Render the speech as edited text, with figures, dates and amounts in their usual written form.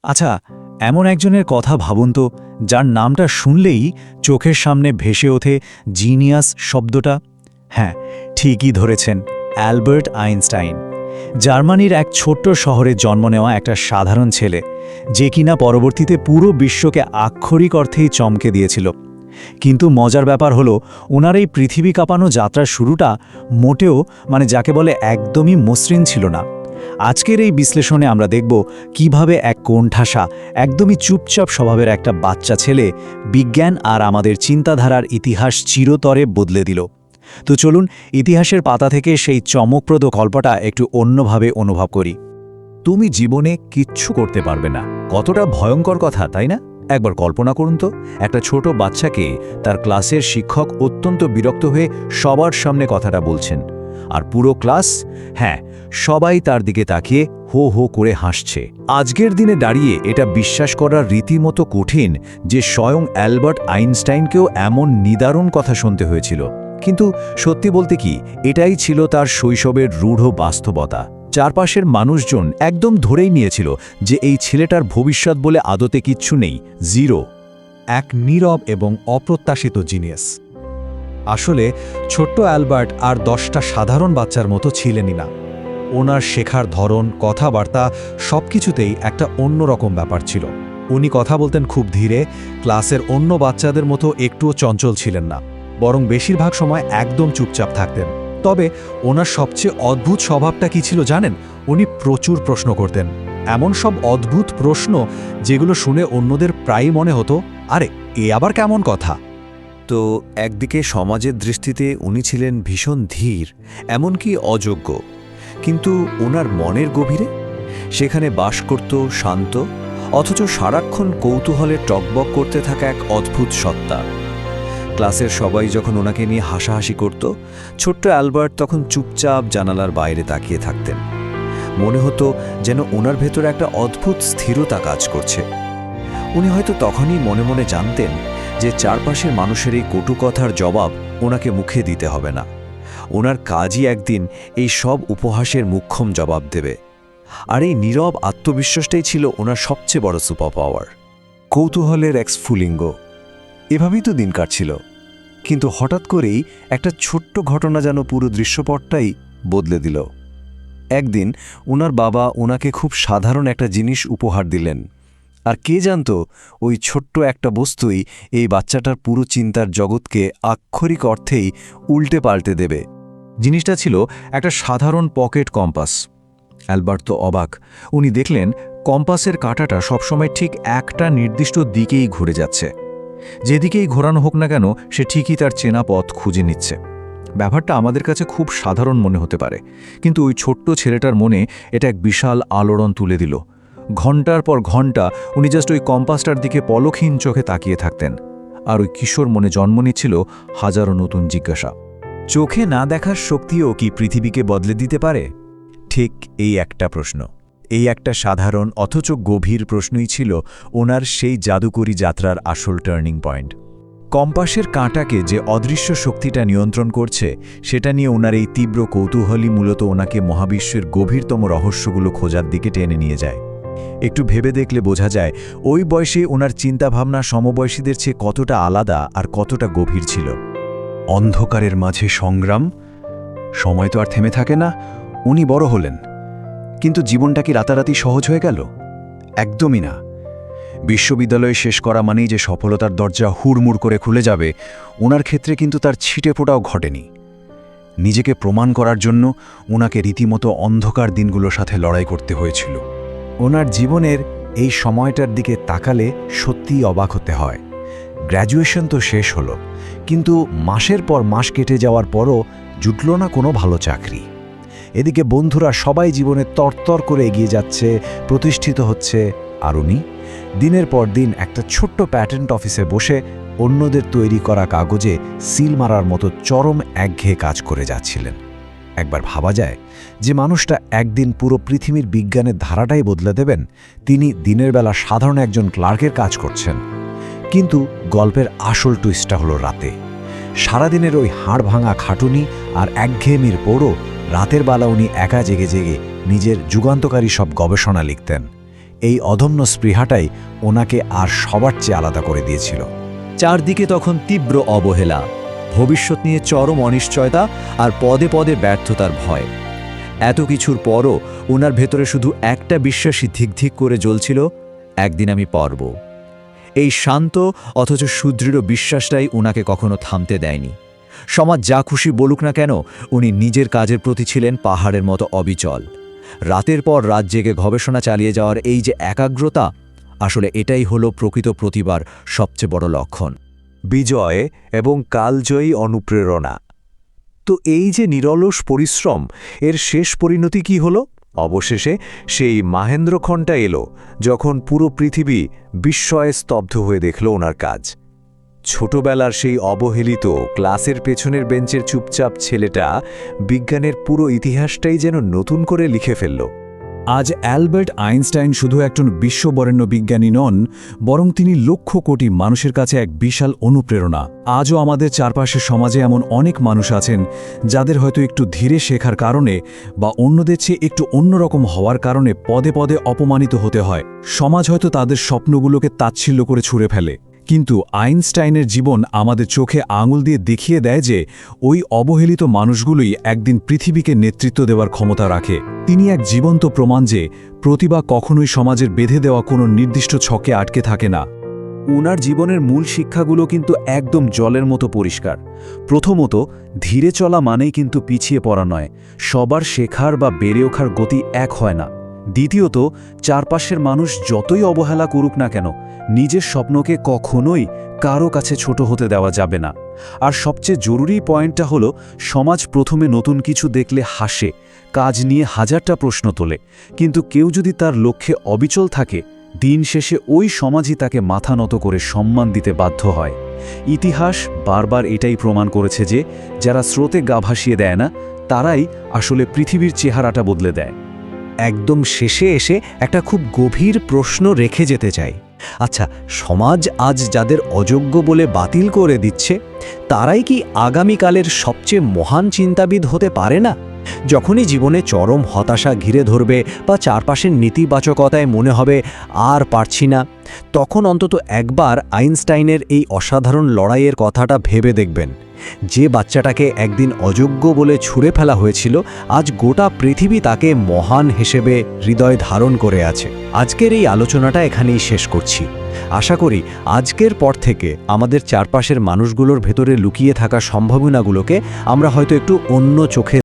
আচ্ছা, এমন একজনের কথা ভাবুন তো, যার নামটা শুনলেই চোখের সামনে ভেসে ওঠে জিনিয়াস শব্দটা। হ্যাঁ, ঠিকই ধরেছেন, অ্যালবার্ট আইনস্টাইন। জার্মানির এক ছোট্ট শহরে জন্ম নেওয়া একটা সাধারণ ছেলে, যে কিনা পরবর্তীতে পুরো বিশ্বকে আক্ষরিক অর্থেই চমকে দিয়েছিল। কিন্তু মজার ব্যাপার হলো, ওনার এই পৃথিবী কাঁপানো যাত্রার শুরুটা মোটেও যাকে বলে একদমই মসৃণ ছিল না। আজকের এই বিশ্লেষণে আমরা দেখব কিভাবে এক কোণঠাসা, একদমই চুপচাপ স্বভাবের একটা বাচ্চা ছেলে বিজ্ঞান আর আমাদের চিন্তাধারার ইতিহাস চিরতরে বদলে দিল। তো চলুন ইতিহাসের পাতা থেকে সেই চমকপ্রদ গল্পটা একটু অন্যভাবে অনুভব করি। তুমি জীবনে কিচ্ছু করতে পারবে না, কতটা ভয়ঙ্কর কথা, তাই না? একবার কল্পনা করুন তো, একটা ছোট বাচ্চাকে তার ক্লাসের শিক্ষক অত্যন্ত বিরক্ত হয়ে সবার সামনে কথাটা বলছেন, আর পুরো ক্লাস, হ্যাঁ, সবাই তার দিকে তাকিয়ে হো হো করে হাসছে। আজকের দিনে দাঁড়িয়ে এটা বিশ্বাস করা রীতিমতো কঠিন যে স্বয়ং অ্যালবার্ট আইনস্টাইনকেও এমন নিদারুণ কথা শুনতে হয়েছিল। কিন্তু সত্যি বলতে কি, এটাই ছিল তার শৈশবের রূঢ় বাস্তবতা। চারপাশের মানুষজন একদম ধরেই নিয়েছিল যে এই ছেলেটার ভবিষ্যৎ বলে আদতে কিচ্ছু নেই, জিরো। এক নীরব এবং অপ্রত্যাশিত জিনিয়াস। আসলে ছোট্ট অ্যালবার্ট আর 10টা সাধারণ বাচ্চার মতো ছিলেনই না। ওনার শেখার ধরন, কথাবার্তা সবকিছুতেই একটা অন্যরকম ব্যাপার ছিল। উনি কথা বলতেন খুব ধীরে, ক্লাসের অন্য বাচ্চাদের মতো একটুও চঞ্চল ছিলেন না, বরং বেশিরভাগ সময় একদম চুপচাপ থাকতেন। তবে ওনার সবচেয়ে অদ্ভুত স্বভাবটা কি ছিল জানেন? উনি প্রচুর প্রশ্ন করতেন, এমন সব অদ্ভুত প্রশ্ন যেগুলো শুনে অন্যদের প্রায়ই মনে হতো, আরে এ আবার কেমন কথা। তো একদিকে সমাজের দৃষ্টিতে উনি ছিলেন ভীষণ ধীর, এমনকি অযোগ্য, কিন্তু ওনার মনের গভীরে সেখানে বাস করত শান্ত, অথচ সারাক্ষণ কৌতূহলে টকবক করতে থাকা এক অদ্ভুত সত্তা। ক্লাসের সবাই যখন ওনাকে নিয়ে হাসাহাসি করত, ছোট্ট অ্যালবার্ট তখন চুপচাপ জানালার বাইরে তাকিয়ে থাকতেন। মনে হতো যেন ওনার ভেতরে একটা অদ্ভুত স্থিরতা কাজ করছে। উনি হয়তো তখনই মনে মনে জানতেন যে চারপাশের মানুষের এই কটু কথার জবাব ওনাকে মুখে দিতে হবে না। ওনার কাজই একদিন এই সব উপহাসের মুখ্যম জবাব দেবে। আর এই নীরব আত্মবিশ্বাসটাই ছিল ওনার সবচেয়ে বড় সুপার পাওয়ার। কৌতূহলের এক স্ফুলিঙ্গ। এভাবেই তো দিন কাটছিল, কিন্তু হঠাৎ করেই একটা ছোট্ট ঘটনা যেন পুরো দৃশ্যপটটাই বদলে দিল। একদিন ওনার বাবা ওনাকে খুব সাধারণ একটা জিনিস উপহার দিলেন, আর কে জানত ওই ছোট্ট একটা বস্তুই এই বাচ্চাটার পুরো চিন্তার জগৎকে আক্ষরিক অর্থেই উল্টে পাল্টে দেবে। জিনিসটা ছিল একটা সাধারণ পকেট কম্পাস। অ্যালবার্ট তো অবাক। উনি দেখলেন কম্পাসের কাঁটাটা সবসময় ঠিক একটা নির্দিষ্ট দিকেই ঘুরে যাচ্ছে। যেদিকেই ঘোরানো হোক না কেন, সে ঠিকই তার চেনা পথ খুঁজে নিচ্ছে। ব্যাপারটা আমাদের কাছে খুব সাধারণ মনে হতে পারে, কিন্তু ওই ছোট্ট ছেলেটার মনে এটা এক বিশাল আলোড়ন তুলে দিল। ঘণ্টার পর ঘণ্টা উনি জাস্ট ওই কম্পাসটার দিকে পলকহীন চোখে তাকিয়ে থাকতেন, আর ওই কিশোর মনে জন্ম নিচ্ছিল হাজারো নতুন জিজ্ঞাসা। চোখে না দেখার শক্তিও কি পৃথিবীকে বদলে দিতে পারে? ঠিক এই একটা প্রশ্ন, এই একটা সাধারণ অথচ গভীর প্রশ্নই ছিল ওনার সেই জাদুকরী যাত্রার আসল টার্নিং পয়েন্ট। কম্পাসের কাঁটাকে যে অদৃশ্য শক্তিটা নিয়ন্ত্রণ করছে, সেটা নিয়ে ওনার এই তীব্র কৌতূহলই মূলত ওনাকে মহাবিশ্বের গভীরতম রহস্যগুলো খোঁজার দিকে টেনে নিয়ে যায়। একটু ভেবে দেখলে বোঝা যায় ওই বয়সে ওনার চিন্তাভাবনা সমবয়সীদের চেয়ে কতটা আলাদা আর কতটা গভীর ছিল। অন্ধকারের মাঝে সংগ্রাম, সময় তো আর থেমে থাকে না। উনি বড় হলেন, কিন্তু জীবনটা কি রাতারাতি সহজ হয়ে গেল? একদমই না। বিশ্ববিদ্যালয় শেষ করা মানেই যে সফলতার দরজা হুড়মুড় করে খুলে যাবে, ওনার ক্ষেত্রে কিন্তু তার ছিটে ফোটাও ঘটেনি। নিজেকে প্রমাণ করার জন্য ওনাকে রীতিমতো অন্ধকার দিনগুলোর সাথে লড়াই করতে হয়েছিল। ওনার জীবনের এই সময়টার দিকে তাকালে সত্যিই অবাক হতে হয়। গ্র্যাজুয়েশন তো শেষ হলো, কিন্তু মাসের পর মাস কেটে যাওয়ার পরও জুটল না কোনো ভালো চাকরি। এদিকে বন্ধুরা সবাই জীবনে তরতর করে এগিয়ে যাচ্ছে, প্রতিষ্ঠিত হচ্ছে, আর উনি দিনের পর দিন একটা ছোট্ট প্যাটেন্ট অফিসে বসে অন্যদের তৈরি করা কাগজে সিল মারার মতো চরম একঘেয়ে কাজ করে যাচ্ছিলেন। একবার ভাবা যায় যে মানুষটা একদিন পুরো পৃথিবীর বিজ্ঞানের ধারাটাই বদলে দেবেন, তিনি দিনের বেলা সাধারণ একজন ক্লার্কের কাজ করছেন। কিন্তু গল্পের আসল টুইস্টটা হলো রাতে। সারাদিনের ওই হাড় ভাঙা খাটুনি আর একঘেয়েমির পরও রাতের বেলা উনি একা জেগে জেগে নিজের যুগান্তকারী সব গবেষণা লিখতেন। এই অদম্য স্পৃহাটাই ওনাকে আর সবার চেয়ে আলাদা করে দিয়েছিল। চারদিকে তখন তীব্র অবহেলা, ভবিষ্যৎ নিয়ে চরম অনিশ্চয়তা আর পদে পদে ব্যর্থতার ভয়। এত কিছুর পরও ওনার ভেতরে শুধু একটা বিশ্বাসই ধিক করে জ্বলছিল, একদিন আমি পারব। এই শান্ত অথচ সুদৃঢ় বিশ্বাসটাই ওনাকে কখনো থামতে দেয়নি। সমাজ যা খুশি বলুক না কেন, উনি নিজের কাজের প্রতি ছিলেন পাহাড়ের মতো অবিচল। রাতের পর রাত জেগে গবেষণা চালিয়ে যাওয়ার এই যে একাগ্রতা, আসলে এটাই হলো প্রকৃত প্রতিভার সবচেয়ে বড় লক্ষণ। বিজয় এবং কালজয়ী অনুপ্রেরণা। তো এই যে নিরলস পরিশ্রম, এর শেষ পরিণতি কি হলো? অবশেষে সেই মাহেন্দ্রক্ষণটা এলো, যখন পুরো পৃথিবী বিস্ময়ে স্তব্ধ হয়ে দেখল ওনার কাজ। ছোটবেলার সেই অবহেলিত ক্লাসের পেছনের বেঞ্চের চুপচাপ ছেলেটা বিজ্ঞানের পুরো ইতিহাসটাই যেন নতুন করে লিখে ফেলল। আজ অ্যালবার্ট আইনস্টাইন শুধু একজন বিশ্ববরেণ্য বিজ্ঞানী নন, বরং তিনি লক্ষ কোটি মানুষের কাছে এক বিশাল অনুপ্রেরণা। আজও আমাদের চারপাশের সমাজে এমন অনেক মানুষ আছেন যাদের হয়তো একটু ধীরে শেখার কারণে বা অন্যদের চেয়ে একটু অন্যরকম হওয়ার কারণে পদে পদে অপমানিত হতে হয়। সমাজ হয়তো তাদের স্বপ্নগুলোকে তাচ্ছিল্য করে ছুঁড়ে ফেলে, কিন্তু আইনস্টাইনের জীবন আমাদের চোখে আঙুল দিয়ে দেখিয়ে দেয় যে ওই অবহেলিত মানুষগুলোই একদিন পৃথিবীকে নেতৃত্ব দেওয়ার ক্ষমতা রাখে। তিনি এক জীবন্ত প্রমাণ যে প্রতিভা কখনোই সমাজের বেঁধে দেওয়া কোনো নির্দিষ্ট ছকে আটকে থাকে না। উনার জীবনের মূল শিক্ষাগুলো কিন্তু একদম জলের মতো পরিষ্কার। প্রথমত, ধীরে চলা মানেই কিন্তু পিছিয়ে পড়া নয়, সবার শেখার বা বেড়ে ওঠার গতি এক হয় না। দ্বিতীয়ত, চারপাশের মানুষ যতই অবহেলা করুক না কেন, নিজের স্বপ্নকে কখনোই কারো কাছে ছোট হতে দেওয়া যাবে না। আর সবচেয়ে জরুরি পয়েন্টটা হলো, সমাজ প্রথমে নতুন কিছু দেখলে হাসে, কাজ নিয়ে হাজারটা প্রশ্ন তোলে, কিন্তু কেউ যদি তার লক্ষ্যে অবিচল থাকে, দিন শেষে ওই সমাজই তাকে মাথা নত করে সম্মান দিতে বাধ্য হয়। ইতিহাস বারবার এটাই প্রমাণ করেছে যে যারা স্রোতে গা ভাসিয়ে দেয় না, তারাই আসলে পৃথিবীর চেহারাটা বদলে দেয়। একদম শেষে এসে একটা খুব গভীর প্রশ্ন রেখে যেতে চাই। আচ্ছা, সমাজ আজ যাদের অযোগ্য বলে বাতিল করে দিচ্ছে, তারাই কি আগামীকালের সবচেয়ে মহান চিন্তাবিদ হতে পারে না? যখনই জীবনে চরম হতাশা ঘিরে ধরবে বা চারপাশের নেতিবাচকতায় মনে হবে আর পারছি না, তখন অন্তত একবার আইনস্টাইনের এই অসাধারণ লড়াইয়ের কথাটা ভেবে দেখবেন। যে বাচ্চাটাকে একদিন অযোগ্য বলে ছুঁড়ে ফেলা হয়েছিল, আজ গোটা পৃথিবী তাকে মহান হিসেবে হৃদয় ধারণ করে আছে। আজকের এই আলোচনাটা এখানেই শেষ করছি। আশা করি আজকের পর থেকে আমাদের চারপাশের মানুষগুলোর ভেতরে লুকিয়ে থাকা সম্ভাবনাগুলোকে আমরা হয়তো একটু অন্য চোখে